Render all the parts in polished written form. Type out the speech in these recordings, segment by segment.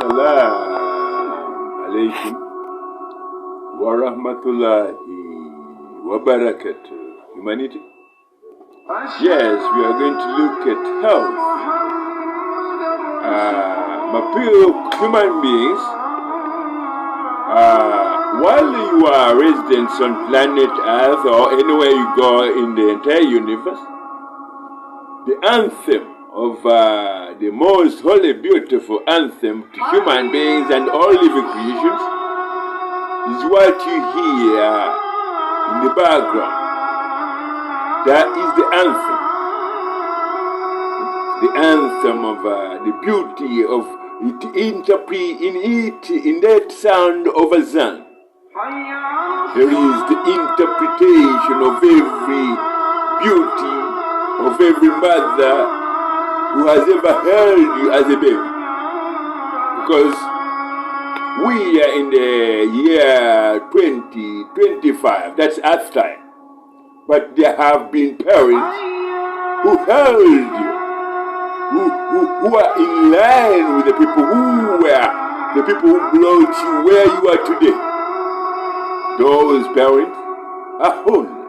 Assalamu alaikum wa rahmatullahi wa barakatuh. Humanity? Yes, we are going to look at health. Human beings, while you are residents on planet Earth or anywhere you go in the entire universe, the anthem of the most holy, beautiful anthem to human beings and all living creations is what you hear in the background. That is the anthem. The anthem of the beauty of it in that sound of Azan. There is the interpretation of every beauty of every mother who has ever held you as a baby. Because we are in the year 2025, that's Earth time. But there have been parents who held you, who are in line with the people who were the people who brought you where you are today. Those parents are honored,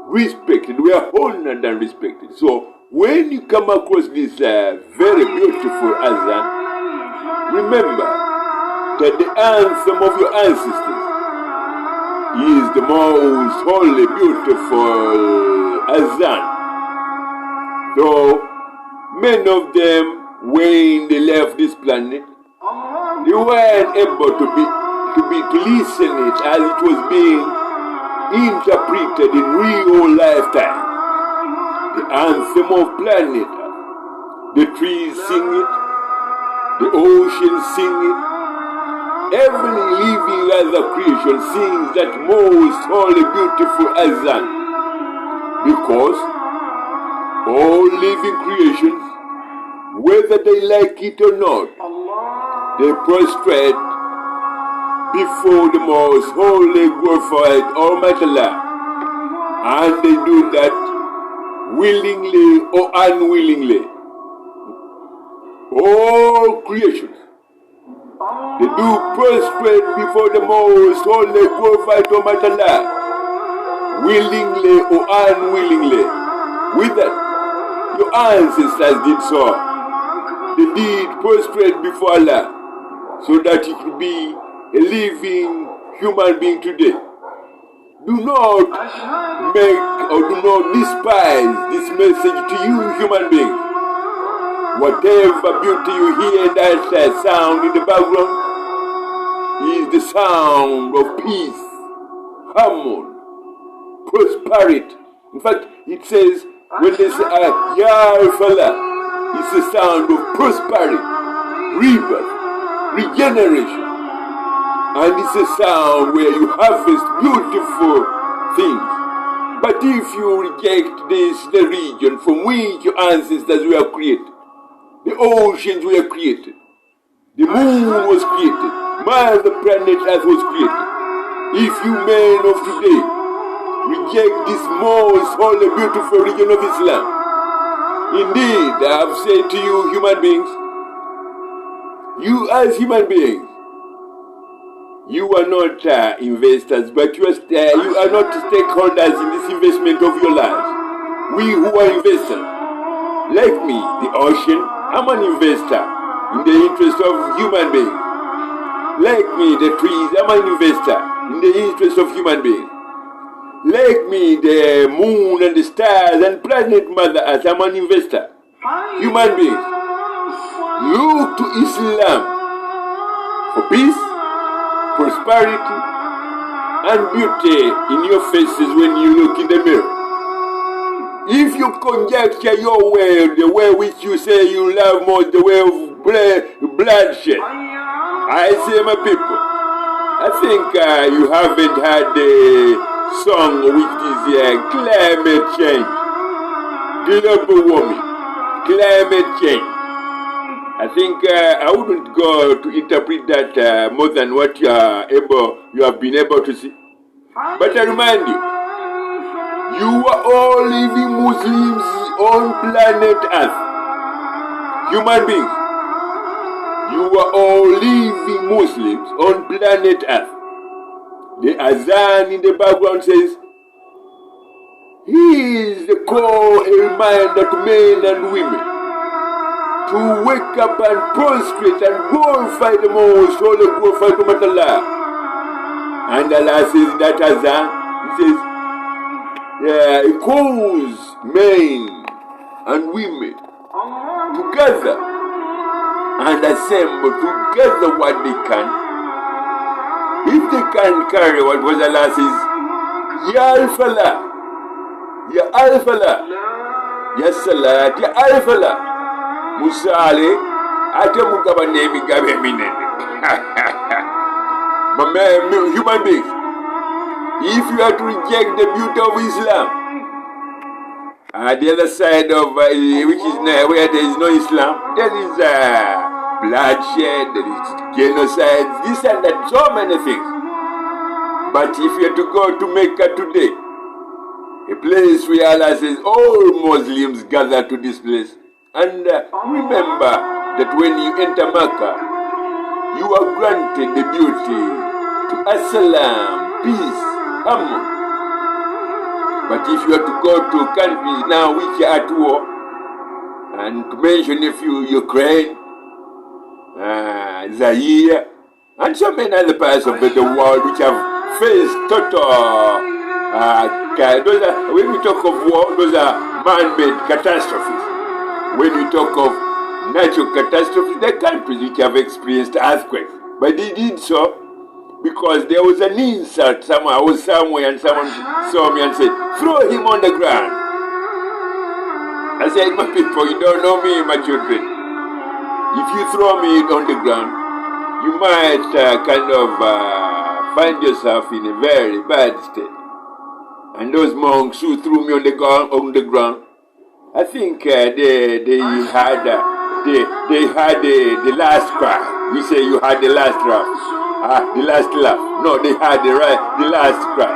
respected. We are honored and respected. So when you come across this very beautiful Azan, remember that the anthem of your ancestors is the most holy, beautiful Azan. Though many of them, when they left this planet, they weren't able to listen it as it was being interpreted in real lifetime. The anthem of planet Earth. The trees sing it, the oceans sing it, every living other creation sings that most holy, beautiful Azan. Because all living creations, whether they like it or not, they prostrate before the most holy, glorified Almighty Allah. And they do that willingly or unwillingly. All creations, they do prostrate before the most holy, glorified Almighty Allah, willingly or unwillingly. With that, your ancestors did so. They did prostrate before Allah, so that it could be a living human being today. Do not make or do not despise this message to you, human beings. Whatever beauty you hear in that sound in the background is the sound of peace, harmony, prosperity. In fact, it says, when they say, Ya Fala, it's the sound of prosperity, rebirth, regeneration. And it's a sound where you harvest beautiful things. But if you reject the region from which your ancestors were created, the oceans were created, the moon was created, the planet Earth was created. If you men of today reject this most holy, beautiful region of Islam, indeed, I have said to you, human beings, you as human beings, you are not investors, but you are not stakeholders in this investment of your lives. We who are investors, like me, the ocean, I'm an investor in the interest of human beings. Like me, the trees, I'm an investor in the interest of human beings. Like me, the moon and the stars and planet Mother Earth, I'm an investor. Human beings, look to Islam for peace, prosperity, and beauty in your faces when you look in the mirror. If you conjecture your way, the way which you say you love most, the way of bloodshed, I say, my people, I think you haven't had the song which is climate change, global warming, climate change. I think I wouldn't go to interpret that more than what you have been able to see. But I remind you, you are all living Muslims on planet Earth, human beings. You are all living Muslims on planet Earth. The Azan in the background says, he is the core reminder to men and women to wake up and prostrate and glorify the most holy, glorify to Allah. And Allah says in that Azan, He says, He calls men and women together and assemble together what they can. If they can carry what was Allah says, Ya Al-Falah, Ya Al-Falah, Ya Salat, Ya Al-Falah, Musale, ate mugaba nemi gabe minene. But human beings, if you are to reject the beauty of Islam, the other side of which is where there is no Islam, there is bloodshed, there is genocide, this and that, so many things. But if you are to go to Mecca today, a place where Allah says all Muslims gather to this place, and remember that when you enter Mecca, you are granted the beauty to Assalam, peace, harmony. But if you are to go to countries now which are at war, and to mention a few, Ukraine, Zaire, and so many other parts of the world which have faced total, when we talk of war, those are man-made catastrophes. When we talk of natural catastrophes, the countries which have experienced earthquakes. But they did so because there was an insult somewhere. I was somewhere and someone saw me and said, throw him on the ground. I said, my people, you don't know me, my children. If you throw me on the ground, you might find yourself in a very bad state. And those monks who threw me on the ground, I think they had the last cry. We say you had the last laugh. The last laugh. No, they had the last cry.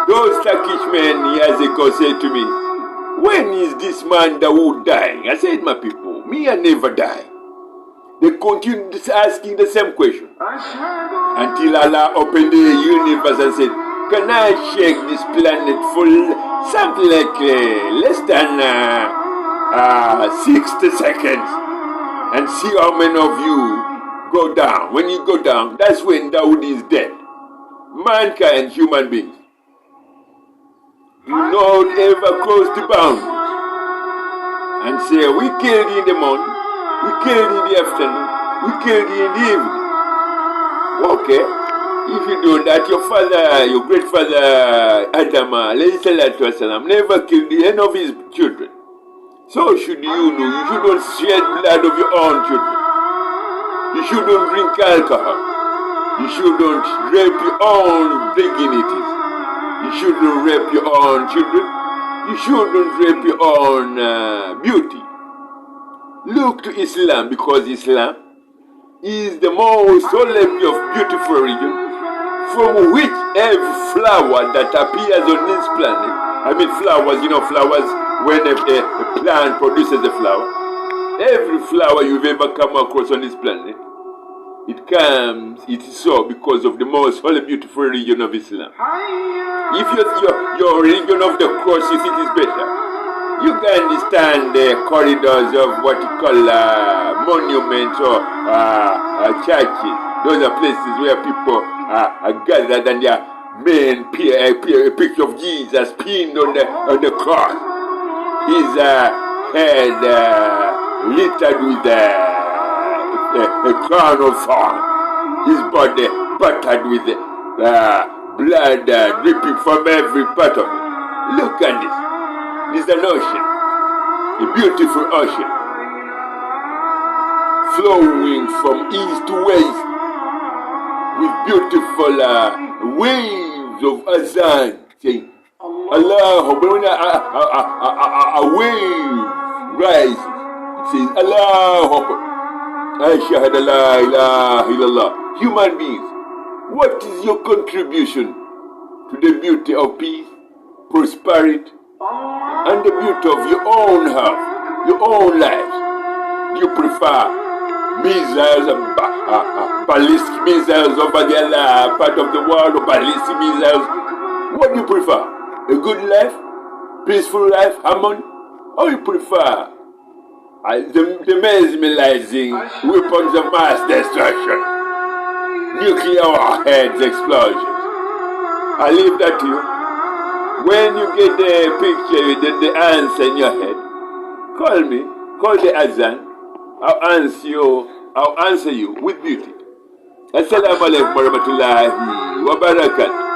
Those Turkish men years ago said to me, when is this man Dawood dying? I said, my people, me I never die. They continued asking the same question until Allah opened the universe and said, can I shake this planet for something like less than 60 seconds and see how many of you go down? When you go down, that's when Dawood is dead. Mankind, human beings, do not ever cross the boundaries and say, we killed in the morning, we killed in the afternoon, we killed in the evening. Okay. If you do that, your father, your great father Adam, never killed any of his children. So should you do. You shouldn't shed blood of your own children. You shouldn't drink alcohol. You shouldn't rape your own dignities. You shouldn't rape your own children. You shouldn't rape your own beauty. Look to Islam, because Islam is the most solemn of beautiful religion, from which every flower that appears on this planet, I mean flowers, flowers, when a plant produces a flower, every flower you've ever come across on this planet, it is so because of the most holy, beautiful religion of Islam. If your religion of the cross you think is better, you can understand the corridors of what you call monuments or churches. Those are places where people are gathered and their men a picture of Jesus pinned on the cross. His head littered with a crown of thorns. His body buttered with blood dripping from every part of it. Look at this. This is an ocean, a beautiful ocean, flowing from east to west, with beautiful waves of Azan, saying, Allah, when a wave rises, it says, Allah, Ashhadu la ilaha illallah. Human beings, what is your contribution to the beauty of peace, prosperity, and the beauty of your own health, your own lives? Do you prefer missiles, ballistic missiles over the other part of the world, or ballistic missiles. What do you prefer? A good life? Peaceful life? Harmony? Or you prefer the mesmerizing weapons of mass destruction? Nuclear warheads, explosions? I leave that to you. When you get the picture, the answer in your head, call me. Call the Azan. I'll answer you with beauty. Assalamu alaikum warahmatullahi wabarakatuh.